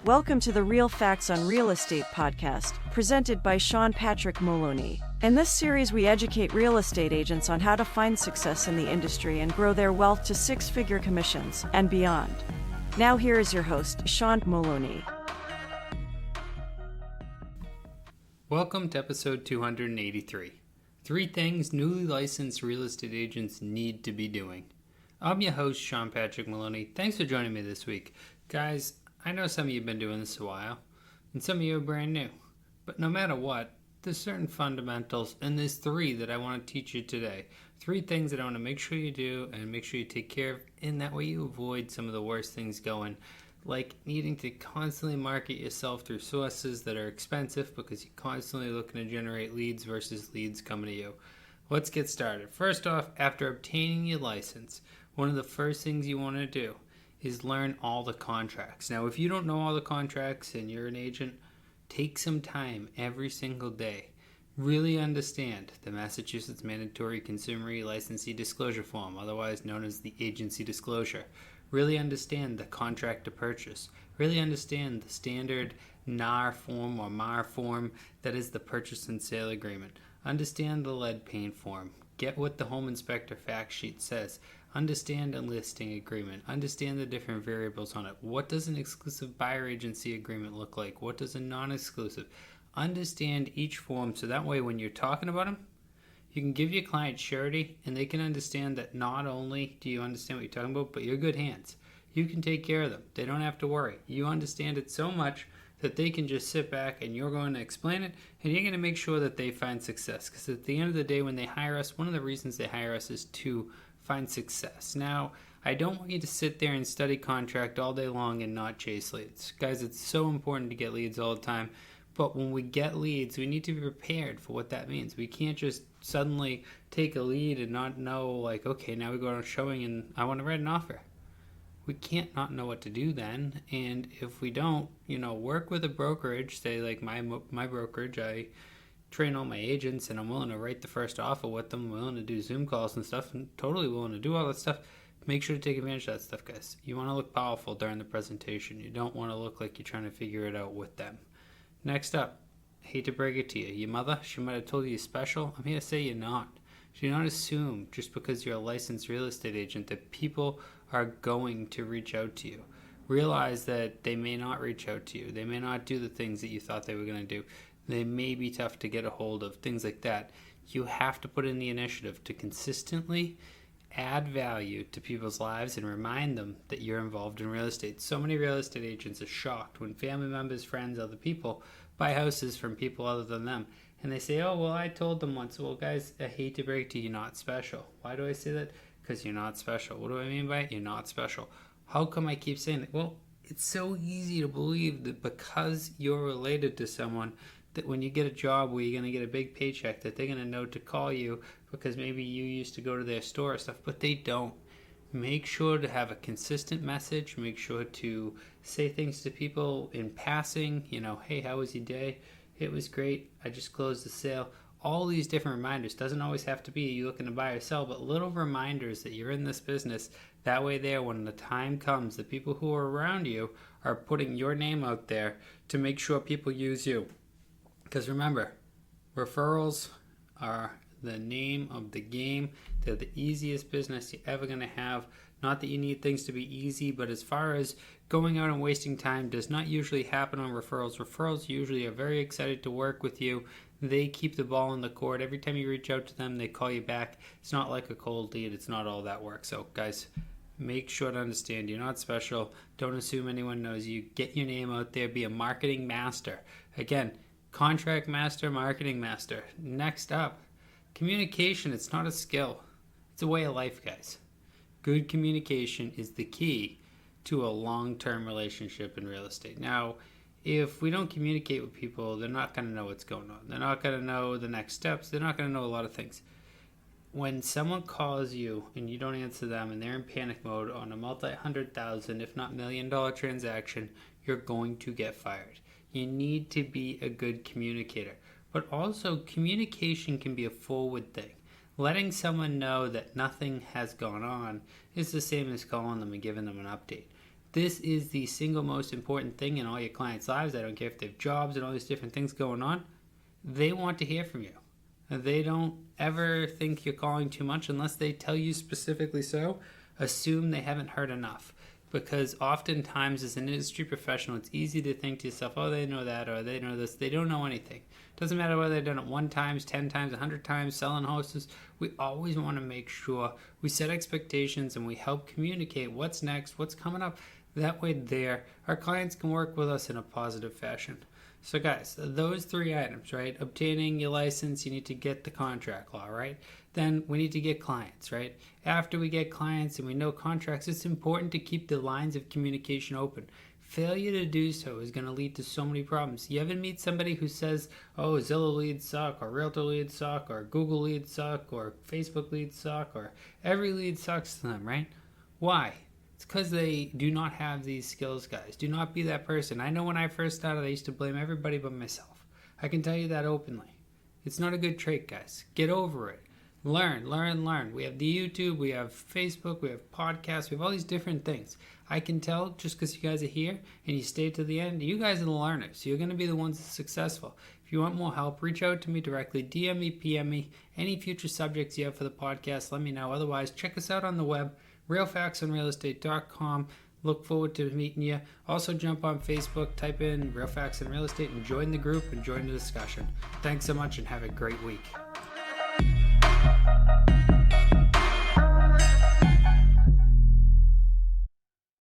Welcome to the Real Facts on Real Estate podcast, presented by Sean Patrick Maloney. In this series, we educate real estate agents on how to find success in the industry and grow their wealth to six-figure commissions and beyond. Now here is your host, Sean Maloney. Welcome to episode 283. 3 things newly licensed real estate agents need to be doing. I'm your host, Sean Patrick Maloney. Thanks for joining me this week. Guys, I know some of you have been doing this a while, and some of you are brand new. But no matter what, there's certain fundamentals, and there's 3 that I want to teach you today. 3 things that I want to make sure you do and make sure you take care of, and that way you avoid some of the worst things going, like needing to constantly market yourself through sources that are expensive because you're constantly looking to generate leads versus leads coming to you. Let's get started. First off, after obtaining your license, one of the first things you want to do is learn all the contracts. Now, if you don't know all the contracts and you're an agent, take some time every single day. Really understand the Massachusetts Mandatory Consumer Licensee Disclosure Form, otherwise known as the agency disclosure. Really understand the contract to purchase. Really understand the standard NAR form or MAR form that is the purchase and sale agreement. Understand the lead paint form. Get what the home inspector fact sheet says. Understand a listing agreement. Understand the different variables on it. What does an exclusive buyer agency agreement look like? What does a non-exclusive? Understand each form so that way when you're talking about them, you can give your client surety and they can understand that not only do you understand what you're talking about, but you're good hands. You can take care of them. They don't have to worry. You understand it so much that they can just sit back and you're going to explain it and you're going to make sure that they find success. Because at the end of the day, when they hire us, one of the reasons they hire us is to find success. Now, I don't want you to sit there and study contract all day long and not chase leads. Guys, it's so important to get leads all the time. But when we get leads, we need to be prepared for what that means. We can't just suddenly take a lead and not know, like, okay, now we go on showing and I want to write an offer. We can't not know what to do then. And if we don't, work with a brokerage, say like my brokerage, I train all my agents and I'm willing to write the first offer with them, I'm willing to do Zoom calls and stuff, and totally willing to do all that stuff. Make sure to take advantage of that stuff, guys. You want to look powerful during the presentation. You don't want to look like you're trying to figure it out with them. Next up, I hate to break it to you. Your mother, she might have told you you're special. I'm here to say you're not. Do not assume just because you're a licensed real estate agent that people are going to reach out to you. Realize that they may not reach out to you. They may not do the things that you thought they were going to do. They may be tough to get a hold of, things like that. You have to put in the initiative to consistently add value to people's lives and remind them that you're involved in real estate. So many real estate agents are shocked when family members, friends, other people buy houses from people other than them. And they say, oh, well, I told them once. Well, guys, I hate to break it to you, you're not special. Why do I say that? Because you're not special. What do I mean by it? You're not special. How come I keep saying that? Well, it's so easy to believe that because you're related to someone, that when you get a job where you're going to get a big paycheck, that they're going to know to call you because maybe you used to go to their store or stuff, but they don't. Make sure to have a consistent message. Make sure to say things to people in passing. Hey, how was your day? It was great. I just closed the sale. All these different reminders. Doesn't always have to be you looking to buy or sell, but little reminders that you're in this business. That way there, when the time comes, the people who are around you are putting your name out there to make sure people use you. Because remember, referrals are the name of the game. They're the easiest business you're ever going to have. Not that you need things to be easy, but as far as going out and wasting time does not usually happen on referrals. Referrals usually are very excited to work with you. They keep the ball in the court. Every time you reach out to them, they call you back. It's not like a cold lead. It's not all that work. So, guys, make sure to understand you're not special. Don't assume anyone knows you. Get your name out there. Be a marketing master. Again, contract master, marketing master. Next up, communication. It's not a skill. It's a way of life, guys. Good communication is the key to a long-term relationship in real estate. Now, if we don't communicate with people, they're not going to know what's going on. They're not going to know the next steps. They're not going to know a lot of things. When someone calls you and you don't answer them and they're in panic mode on a multi-$100,000, if not $1,000,000 transaction, you're going to get fired. You need to be a good communicator. But also, communication can be a forward thing. Letting someone know that nothing has gone on is the same as calling them and giving them an update. This is the single most important thing in all your clients' lives. I don't care if they have jobs and all these different things going on. They want to hear from you. They don't ever think you're calling too much unless they tell you specifically so. Assume they haven't heard enough. Because oftentimes as an industry professional, it's easy to think to yourself, oh, they know that or they know this. They don't know anything. Doesn't matter whether they've done it 1 time, 10 times, 100 times, selling houses. We always want to make sure we set expectations and we help communicate what's next, what's coming up. That way our clients can work with us in a positive fashion. So guys, those 3 items, right? Obtaining your license, you need to get the contract law, right? Then we need to get clients, right? After we get clients and we know contracts, it's important to keep the lines of communication open. Failure to do so is going to lead to so many problems. You ever meet somebody who says, oh, Zillow leads suck, or Realtor leads suck, or Google leads suck, or Facebook leads suck, or every lead sucks to them, right? Why? It's because they do not have these skills, guys. Do not be that person. I know when I first started, I used to blame everybody but myself. I can tell you that openly. It's not a good trait, guys. Get over it. Learn. We have the YouTube, we have Facebook, we have podcasts, we have all these different things. I can tell just because you guys are here and you stay to the end, you guys are the learners. You're going to be the ones that's successful. If you want more help, reach out to me directly, DM me, PM me. Any future subjects you have for the podcast, let me know. Otherwise, check us out on the web, realfactsonrealestate.com. Look forward to meeting you. Also jump on Facebook, type in Real Facts in Real Estate and join the group and join the discussion. Thanks so much and have a great week.